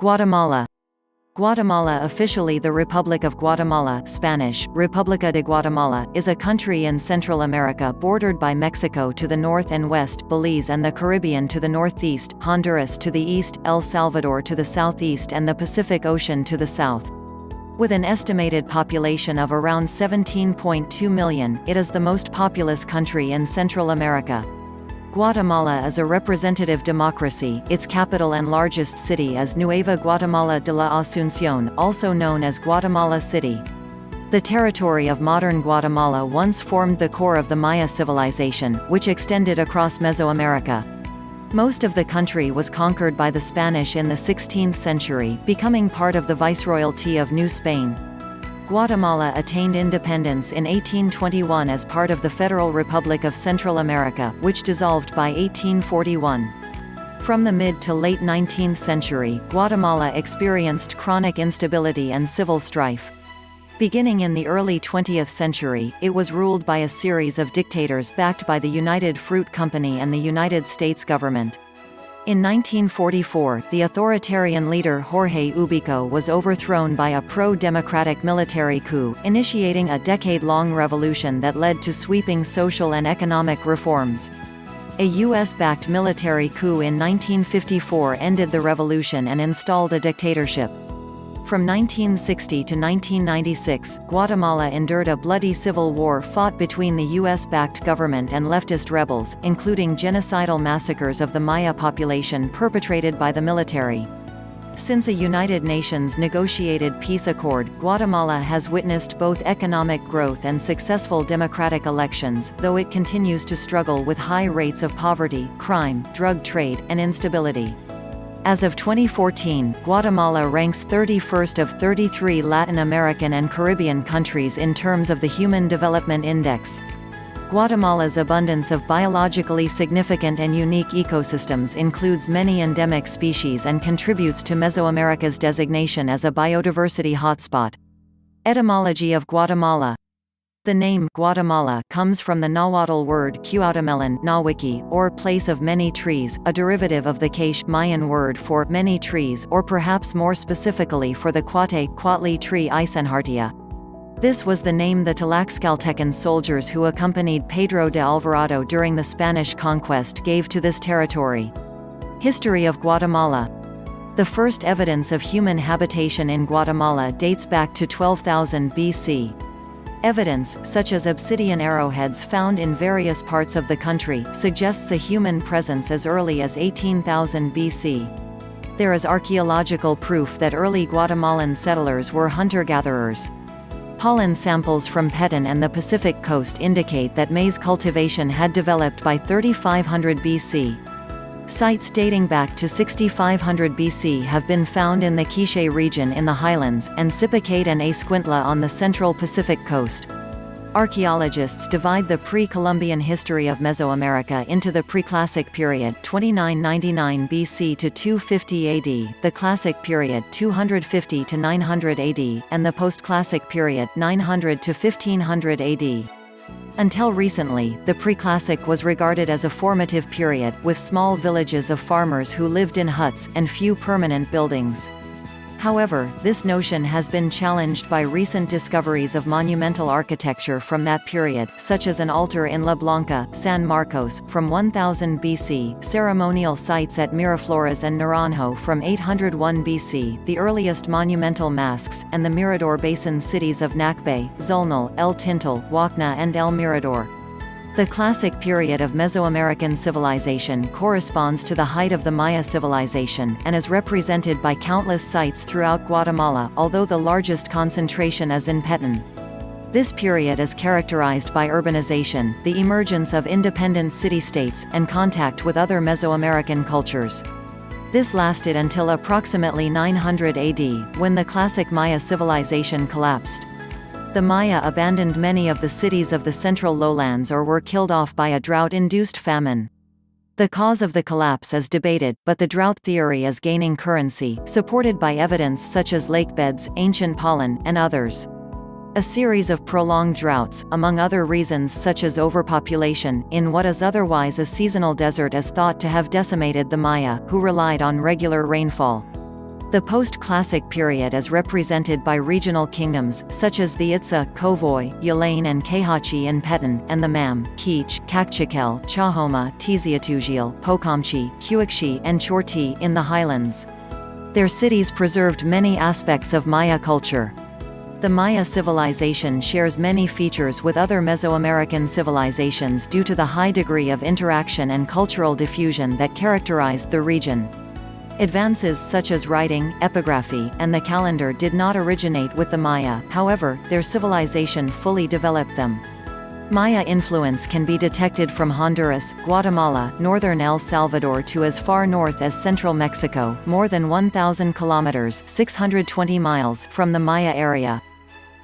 Guatemala. Guatemala, officially the Republic of Guatemala, Spanish, República de Guatemala, is a country in Central America bordered by Mexico to the north and west, Belize and the Caribbean to the northeast, Honduras to the east, El Salvador to the southeast and the Pacific Ocean to the south. With an estimated population of around 17.2 million, it is the most populous country in Central America. Guatemala is a representative democracy. Its capital and largest city is Nueva Guatemala de la Asunción, also known as Guatemala City. The territory of modern Guatemala once formed the core of the Maya civilization, which extended across Mesoamerica. Most of the country was conquered by the Spanish in the 16th century, becoming part of the Viceroyalty of New Spain. Guatemala attained independence in 1821 as part of the Federal Republic of Central America, which dissolved by 1841. From the mid to late 19th century, Guatemala experienced chronic instability and civil strife. Beginning in the early 20th century, it was ruled by a series of dictators backed by the United Fruit Company and the United States government. In 1944, the authoritarian leader Jorge Ubico was overthrown by a pro-democratic military coup, initiating a decade-long revolution that led to sweeping social and economic reforms. A U.S.-backed military coup in 1954 ended the revolution and installed a dictatorship. From 1960 to 1996, Guatemala endured a bloody civil war fought between the U.S.-backed government and leftist rebels, including genocidal massacres of the Maya population perpetrated by the military. Since a United Nations negotiated peace accord, Guatemala has witnessed both economic growth and successful democratic elections, though it continues to struggle with high rates of poverty, crime, drug trade, and instability. As of 2014, Guatemala ranks 31st of 33 Latin American and Caribbean countries in terms of the Human Development Index. Guatemala's abundance of biologically significant and unique ecosystems includes many endemic species and contributes to Mesoamerica's designation as a biodiversity hotspot. Etymology of Guatemala. The name Guatemala comes from the Nahuatl word Cuauhtemelan Nawiki, or place of many trees, a derivative of the Quiche Mayan word for many trees, or perhaps more specifically for the Cuautli tree Isenhartia. This was the name the Tlaxcaltecan soldiers who accompanied Pedro de Alvarado during the Spanish conquest gave to this territory. History of Guatemala. The first evidence of human habitation in Guatemala dates back to 12,000 BC. Evidence, such as obsidian arrowheads found in various parts of the country, suggests a human presence as early as 18,000 BC. There is archaeological proof that early Guatemalan settlers were hunter-gatherers. Pollen samples from Petén and the Pacific coast indicate that maize cultivation had developed by 3500 BC. Sites dating back to 6500 BC have been found in the Quiche region in the highlands, and Sipacate and Escuintla on the central Pacific coast. Archaeologists divide the pre-Columbian history of Mesoamerica into the Preclassic period 2999 BC to 250 AD, the Classic period 250 to 900 AD, and the Postclassic period 900 to 1500 AD. Until recently, the Preclassic was regarded as a formative period, with small villages of farmers who lived in huts, and few permanent buildings. However, this notion has been challenged by recent discoveries of monumental architecture from that period, such as an altar in La Blanca, San Marcos, from 1000 BC, ceremonial sites at Miraflores and Naranjo from 801 BC, the earliest monumental masks, and the Mirador Basin cities of Nacbe, Zulnal, El Tintal, Huacna and El Mirador. The Classic period of Mesoamerican civilization corresponds to the height of the Maya civilization, and is represented by countless sites throughout Guatemala, although the largest concentration is in Petén. This period is characterized by urbanization, the emergence of independent city-states, and contact with other Mesoamerican cultures. This lasted until approximately 900 AD, when the classic Maya civilization collapsed. The Maya abandoned many of the cities of the central lowlands or were killed off by a drought-induced famine. The cause of the collapse is debated, but the drought theory is gaining currency, supported by evidence such as lake beds, ancient pollen, and others. A series of prolonged droughts, among other reasons such as overpopulation, in what is otherwise a seasonal desert is thought to have decimated the Maya, who relied on regular rainfall. The post-classic period is represented by regional kingdoms, such as the Itza, Kovoy, Yulain and Kehachi in Petan, and the Mam, Kich, Kakchikel, Chahoma, Tiziatugiel, Pokamchi, Huikshi and Chorti in the highlands. Their cities preserved many aspects of Maya culture. The Maya civilization shares many features with other Mesoamerican civilizations due to the high degree of interaction and cultural diffusion that characterized the region. Advances such as writing, epigraphy, and the calendar did not originate with the Maya, however, their civilization fully developed them. Maya influence can be detected from Honduras, Guatemala, northern El Salvador to as far north as central Mexico, more than 1,000 kilometers (620 miles) from the Maya area.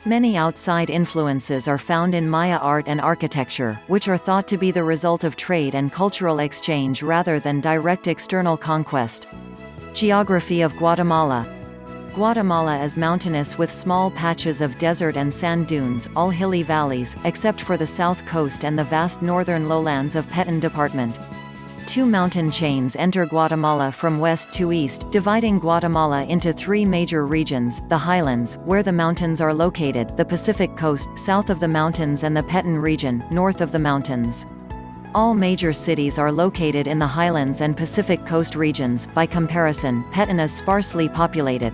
Many outside influences are found in Maya art and architecture, which are thought to be the result of trade and cultural exchange rather than direct external conquest. Geography of Guatemala. Guatemala is mountainous with small patches of desert and sand dunes, all hilly valleys, except for the south coast and the vast northern lowlands of Petan Department. Two mountain chains enter Guatemala from west to east, dividing Guatemala into three major regions: the highlands, where the mountains are located, the Pacific coast, south of the mountains, and the Petan region, north of the mountains. All major cities are located in the highlands and Pacific coast regions. By comparison, Petan is sparsely populated.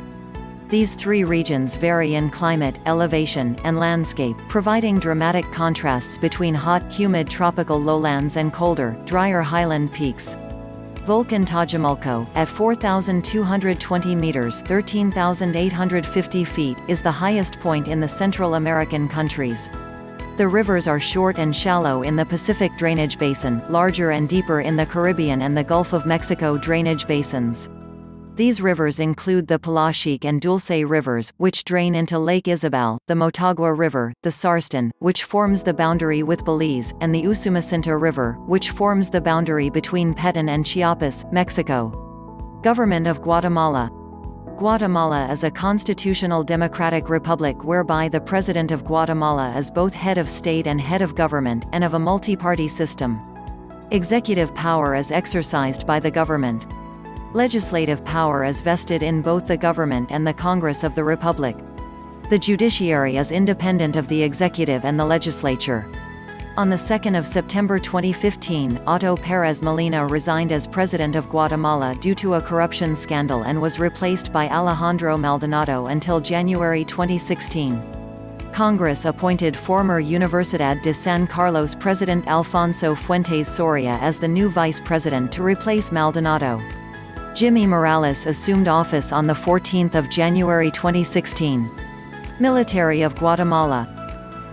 These three regions vary in climate, elevation, and landscape, providing dramatic contrasts between hot, humid tropical lowlands and colder, drier highland peaks. Volcan Tajumulco, at 4,220 meters (13,850 feet), is the highest point in the Central American countries. The rivers are short and shallow in the Pacific drainage basin, larger and deeper in the Caribbean and the Gulf of Mexico drainage basins. These rivers include the Palachique and Dulce rivers, which drain into Lake Isabel, the Motagua River, the Sarston, which forms the boundary with Belize, and the Usumacinta River, which forms the boundary between Petan and Chiapas, Mexico. Government of Guatemala. Guatemala is a constitutional democratic republic whereby the President of Guatemala is both head of state and head of government, and of a multi-party system. Executive power is exercised by the government. Legislative power is vested in both the government and the Congress of the Republic. The judiciary is independent of the executive and the legislature. On 2 September 2015, Otto Pérez Molina resigned as President of Guatemala due to a corruption scandal and was replaced by Alejandro Maldonado until January 2016. Congress appointed former Universidad de San Carlos President Alfonso Fuentes Soria as the new vice president to replace Maldonado. Jimmy Morales assumed office on 14 January 2016. Military of Guatemala.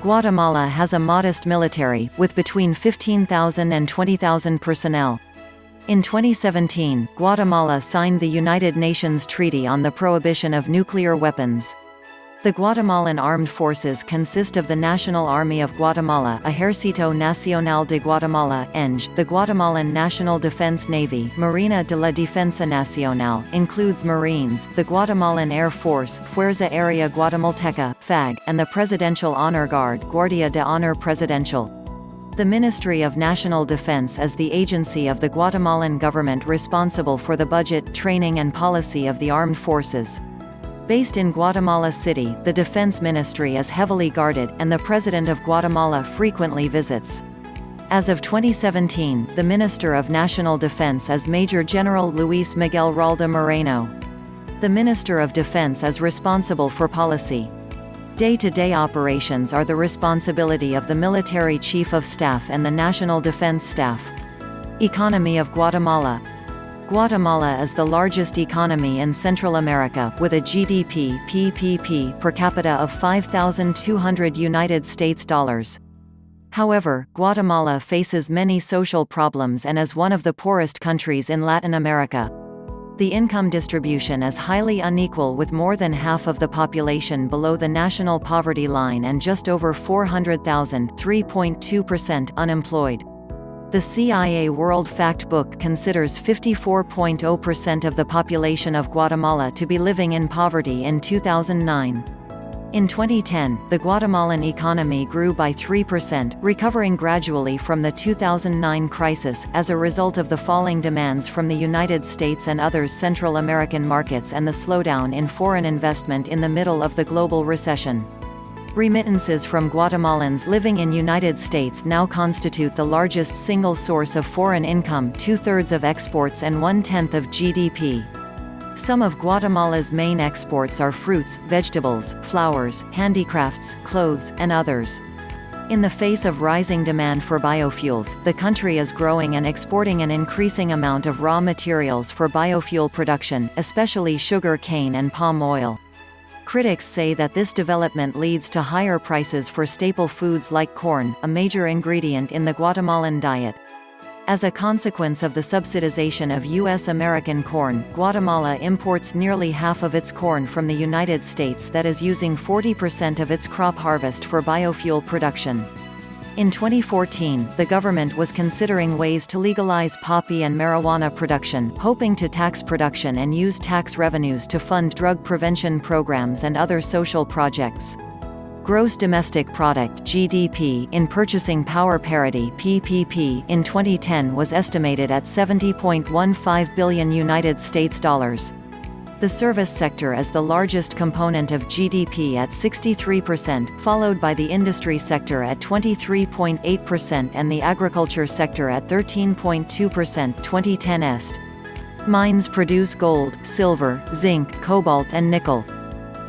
Guatemala has a modest military, with between 15,000 and 20,000 personnel. In 2017, Guatemala signed the United Nations Treaty on the Prohibition of Nuclear Weapons. The Guatemalan Armed Forces consist of the National Army of Guatemala, Ejército Nacional de Guatemala, ENG, the Guatemalan National Defense Navy, Marina de la Defensa Nacional, includes Marines, the Guatemalan Air Force, Fuerza Aérea Guatemalteca, FAG, and the Presidential Honor Guard, Guardia de Honor Presidencial. The Ministry of National Defense is the agency of the Guatemalan government responsible for the budget, training and policy of the armed forces. Based in Guatemala City, the Defense Ministry is heavily guarded, and the President of Guatemala frequently visits. As of 2017, the Minister of National Defense is Major General Luis Miguel Ralda Moreno. The Minister of Defense is responsible for policy. Day-to-day operations are the responsibility of the Military Chief of Staff and the National Defense Staff. Economy of Guatemala. Guatemala is the largest economy in Central America, with a GDP (PPP) per capita of $5,200. However, Guatemala faces many social problems and is one of the poorest countries in Latin America. The income distribution is highly unequal, with more than half of the population below the national poverty line and just over 400,000 (3.2%) unemployed. The CIA World Fact Book considers 54.0% of the population of Guatemala to be living in poverty in 2009. In 2010, the Guatemalan economy grew by 3%, recovering gradually from the 2009 crisis, as a result of the falling demands from the United States and other Central American markets and the slowdown in foreign investment in the middle of the global recession. Remittances from Guatemalans living in United States now constitute the largest single source of foreign income, 2/3 of exports and 1/10 of GDP. Some of Guatemala's main exports are fruits, vegetables, flowers, handicrafts, clothes, and others. In the face of rising demand for biofuels, the country is growing and exporting an increasing amount of raw materials for biofuel production, especially sugar cane and palm oil. Critics say that this development leads to higher prices for staple foods like corn, a major ingredient in the Guatemalan diet. As a consequence of the subsidization of U.S. American corn, Guatemala imports nearly half of its corn from the United States, that is using 40% of its crop harvest for biofuel production. In 2014, the government was considering ways to legalize poppy and marijuana production, hoping to tax production and use tax revenues to fund drug prevention programs and other social projects. Gross domestic product (GDP) in purchasing power parity (PPP) in 2010 was estimated at $70.15 billion United States dollars. The service sector is the largest component of GDP at 63%, followed by the industry sector at 23.8% and the agriculture sector at 13.2%. 2010 est. Mines produce gold, silver, zinc, cobalt and nickel.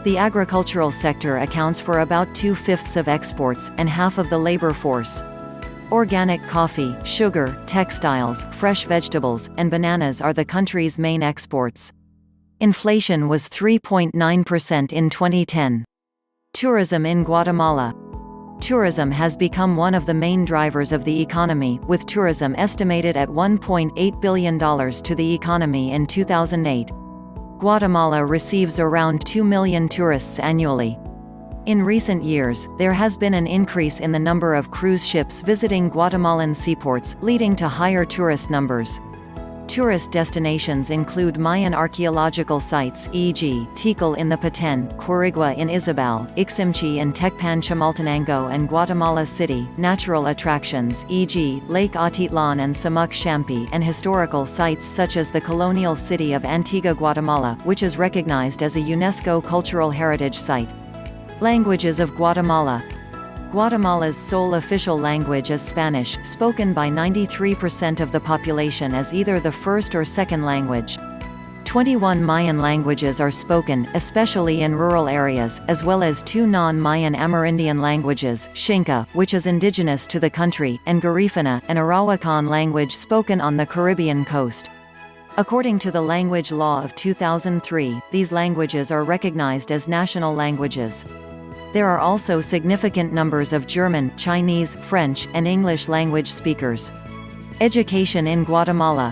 The agricultural sector accounts for about 2/5 of exports, and half of the labor force. Organic coffee, sugar, textiles, fresh vegetables, and bananas are the country's main exports. Inflation was 3.9% in 2010. Tourism in Guatemala. Tourism has become one of the main drivers of the economy, with tourism estimated at $1.8 billion to the economy in 2008. Guatemala receives around 2 million tourists annually. In recent years, there has been an increase in the number of cruise ships visiting Guatemalan seaports, leading to higher tourist numbers. Tourist destinations include Mayan archaeological sites, e.g., Tikal in the Petén, Quirigua in Izabal, Iximchi in Tecpan Chimaltenango and Guatemala City, natural attractions, e.g., Lake Atitlan and Samuc Champi, and historical sites such as the colonial city of Antigua Guatemala, which is recognized as a UNESCO Cultural Heritage Site. Languages of Guatemala. Guatemala's sole official language is Spanish, spoken by 93% of the population as either the first or second language. 21 Mayan languages are spoken, especially in rural areas, as well as 2 non-Mayan Amerindian languages, Xinca, which is indigenous to the country, and Garifuna, an Arawakan language spoken on the Caribbean coast. According to the Language Law of 2003, these languages are recognized as national languages. There are also significant numbers of German, Chinese, French, and English language speakers. Education in Guatemala.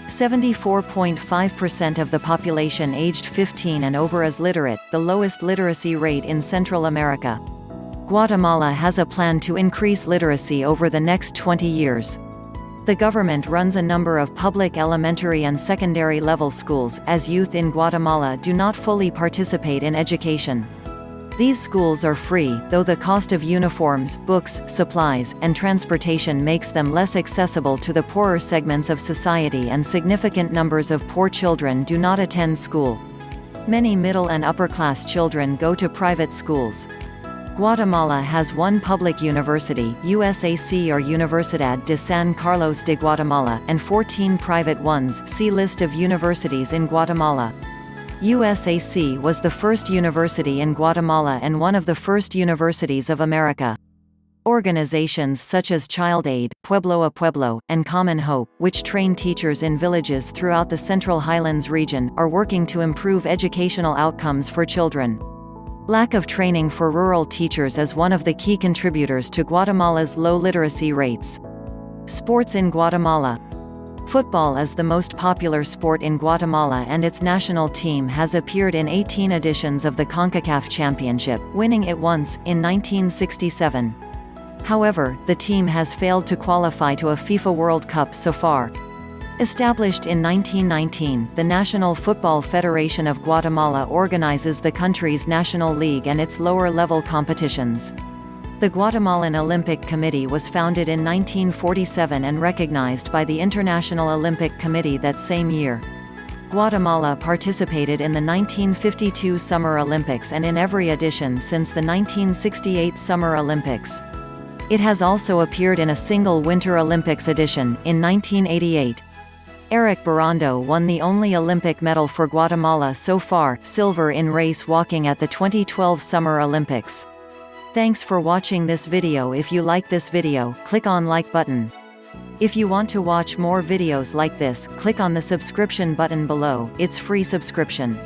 74.5% of the population aged 15 and over is literate, the lowest literacy rate in Central America. Guatemala has a plan to increase literacy over the next 20 years. The government runs a number of public elementary and secondary level schools, as youth in Guatemala do not fully participate in education. These schools are free, though the cost of uniforms, books, supplies, and transportation makes them less accessible to the poorer segments of society, and significant numbers of poor children do not attend school. Many middle and upper-class children go to private schools. Guatemala has one public university, USAC or Universidad de San Carlos de Guatemala, and 14 private ones. See List of universities in Guatemala. USAC was the first university in Guatemala and one of the first universities of America. Organizations such as Child Aid, Pueblo a Pueblo, and Common Hope, which train teachers in villages throughout the Central Highlands region, are working to improve educational outcomes for children. Lack of training for rural teachers is one of the key contributors to Guatemala's low literacy rates. Sports in Guatemala. Football is the most popular sport in Guatemala, and its national team has appeared in 18 editions of the CONCACAF Championship, winning it once, in 1967. However, the team has failed to qualify to a FIFA World Cup so far. Established in 1919, the National Football Federation of Guatemala organizes the country's national league and its lower-level competitions. The Guatemalan Olympic Committee was founded in 1947 and recognized by the International Olympic Committee that same year. Guatemala participated in the 1952 Summer Olympics and in every edition since the 1968 Summer Olympics. It has also appeared in a single Winter Olympics edition, in 1988. Eric Barando won the only Olympic medal for Guatemala so far, silver in race walking at the 2012 Summer Olympics. Thanks for watching this video. If you like this video, click on like button. If you want to watch more videos like this, click on the subscription button below, it's free subscription.